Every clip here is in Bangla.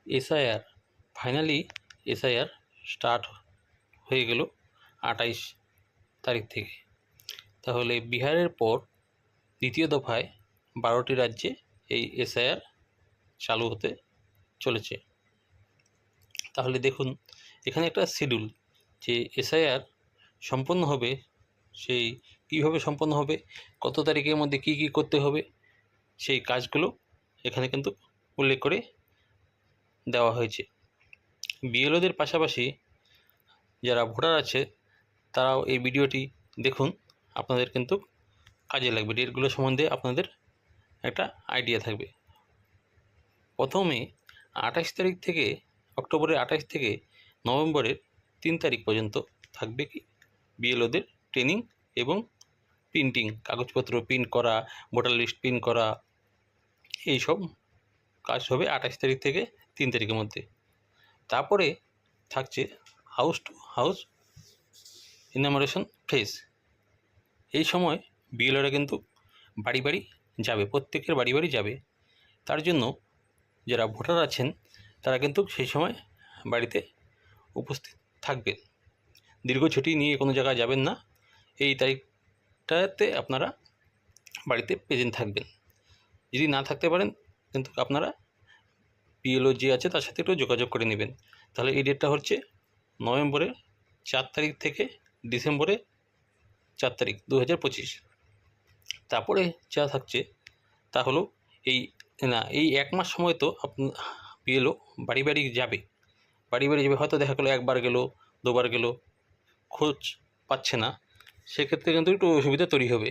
এসআইআর ফাইনালি এসআইআর স্টার্ট হয়ে গেল 28 তারিখ থেকে। তাহলে বিহারের পর দ্বিতীয় দফায় 12টি রাজ্যে এই এসআইআর চালু হতে চলেছে। তাহলে দেখুন এখানে একটা শিডিউল যে এসআইআর সম্পন্ন হবে, সেই কীভাবে সম্পন্ন হবে, কত তারিখের মধ্যে কি কি করতে হবে, সেই কাজগুলো এখানে কিন্তু উল্লেখ করে দেওয়া হয়েছে। বিএলওদের পাশাপাশি যারা ভোটার আছে তারাও এই ভিডিওটি দেখুন, আপনাদের কিন্তু কাজে লাগবে, ডেটগুলো সম্বন্ধে আপনাদের একটা আইডিয়া থাকবে। প্রথমে 28 তারিখ থেকে, অক্টোবরের 28 থেকে নভেম্বরের 3 তারিখ পর্যন্ত থাকবে কি বিএলওদের ট্রেনিং এবং প্রিন্টিং, কাগজপত্র প্রিন্ট করা, ভোটার লিস্ট প্রিন্ট করা, এইসব কাজ হবে 28 তারিখ থেকে 3 তারিখের মধ্যে। তারপরে থাকছে হাউস টু হাউস ইনামোরেশন ফেজ। এই সময় বিএলওরা কিন্তু বাড়ি বাড়ি যাবে, প্রত্যেকের বাড়ি বাড়ি যাবে। তার জন্য যারা ভোটার আছেন তারা কিন্তু সেই সময় বাড়িতে উপস্থিত থাকবেন। দীর্ঘ ছুটি নিয়ে কোনো জায়গায় যাবেন না, এই তারিখটাতে আপনারা বাড়িতে প্রেজেন্ট থাকবেন। যদি না থাকতে পারেন কিন্তু আপনারা বিএলও যে আছে তার সাথে একটু যোগাযোগ করে নেবেন। তাহলে এই ডেটটা হচ্ছে নভেম্বরের 4 তারিখ থেকে ডিসেম্বরের 4 তারিখ 2025। তারপরে যা থাকছে তা হলো এই 1 মাস সময় তো বিএলও বাড়ি বাড়ি যাবে, হয়তো দেখা গেলো একবার গেল, দুবার গেল, খোঁজ পাচ্ছে না, সেক্ষেত্রে কিন্তু একটু অসুবিধা তৈরি হবে।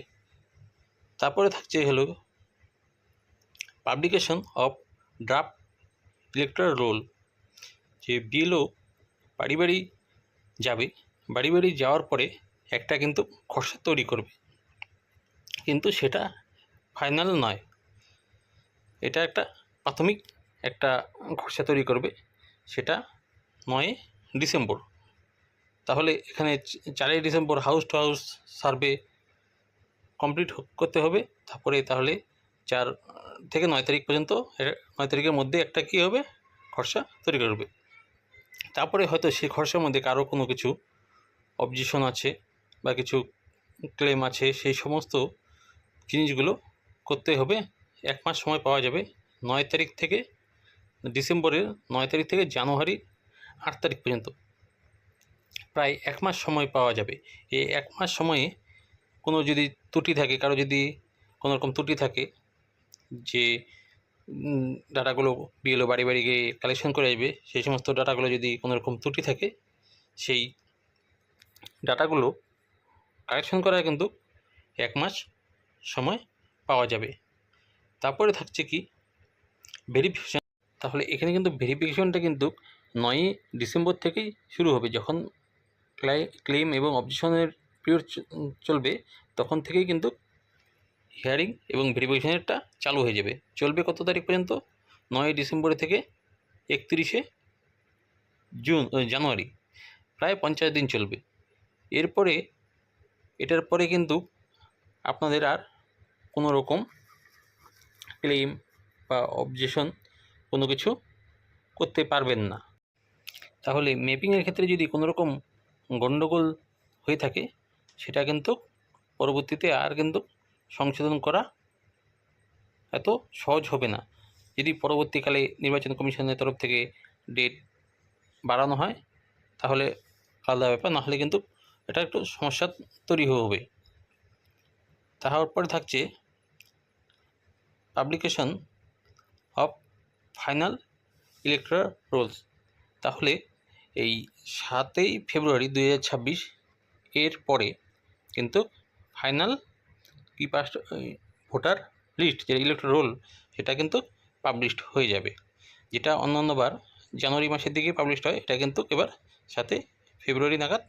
তারপরে থাকছে হলো publication of draft electoral roll. যে বিএলও বাড়ি বাড়ি যাবে, বাড়ি বাড়ি যাওয়ার পরে একটা কিন্তু খসড়া তৈরি করবে, কিন্তু সেটা ফাইনাল নয়, এটা একটা প্রাথমিক একটা খসড়া তৈরি করবে, সেটা 9 ডিসেম্বর। তাহলে এখানে 4 December house to house survey complete করতে হবে। তারপরে তাহলে 4 থেকে 9 তারিখ পর্যন্ত, 9 তারিখের মধ্যে একটা কী হবে, খসড়া তৈরি করবে। তারপরে হয়তো সেই খসড়ার মধ্যে কারো কোনো কিছু অবজেকশন আছে বা কিছু ক্লেম আছে, সেই সমস্ত জিনিসগুলো করতে হবে। 1 মাস সময় পাওয়া যাবে, 9 তারিখ থেকে ডিসেম্বরের 9 তারিখ থেকে জানুয়ারি 8 তারিখ পর্যন্ত প্রায় 1 মাস সময় পাওয়া যাবে। এই 1 মাস সময়ে কোনো যদি ত্রুটি থাকে, কারো যদি কোনো রকম ত্রুটি থাকে, যে ডাটাগুলো বিএলও বাড়ি বাড়ি গিয়ে কালেকশন করে আসবে, সেই সমস্ত ডাটাগুলো যদি কোনো রকম ত্রুটি থাকে, সেই ডাটাগুলো কালেকশন করার কিন্তু 1 মাস সময় পাওয়া যাবে। তারপরে থাকছে কি ভেরিফিকেশন। তাহলে এখানে কিন্তু ভেরিফিকেশনটা কিন্তু 9 ডিসেম্বর থেকেই শুরু হবে, যখন ক্লেম এবং অবজেকশনের পিরিয়ড চলবে, তখন থেকেই কিন্তু হিয়ারিং এবং ভেরিফিকেশনেরটা চালু হয়ে যাবে। চলবে কত তারিখ পর্যন্ত, 9 ডিসেম্বর থেকে 31 জানুয়ারি, প্রায় 50 দিন চলবে। এটার পরে কিন্তু আপনাদের আর কোনো রকম ক্লেম বা অবজেকশন কোনো কিছু করতে পারবেন না। তাহলে ম্যাপিংয়ের ক্ষেত্রে যদি কোনো রকম গণ্ডগোল হয়ে থাকে, সেটা কিন্তু পরবর্তীতে আর কিন্তু সংশোধন করা এত সহজ হবে না। যদি পরবর্তীকালে নির্বাচন কমিশনের তরফ থেকে ডেট বাড়ানো হয় তাহলে আলাদা ব্যাপার, নাহলে কিন্তু এটা একটু সমস্যা তৈরি হবে। তারপরে থাকছে publication of final electoral rolls. তাহলে এই 7 ফেব্রুয়ারি 2026 এর পরে কিন্তু ফাইনাল ভোটার লিস্ট, যে ইলেকট্রাল রোল, সেটা কিন্তু পাবলিশড হয়ে যাবে। যেটা অন্যান্যবার জানুয়ারি মাসের দিকে পাবলিশড হয়, এটা কিন্তু এবার 7 ফেব্রুয়ারি নাগাদ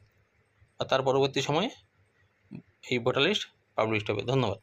বা তার পরবর্তী সময়ে এই ভোটার লিস্ট পাবলিশড হবে। ধন্যবাদ।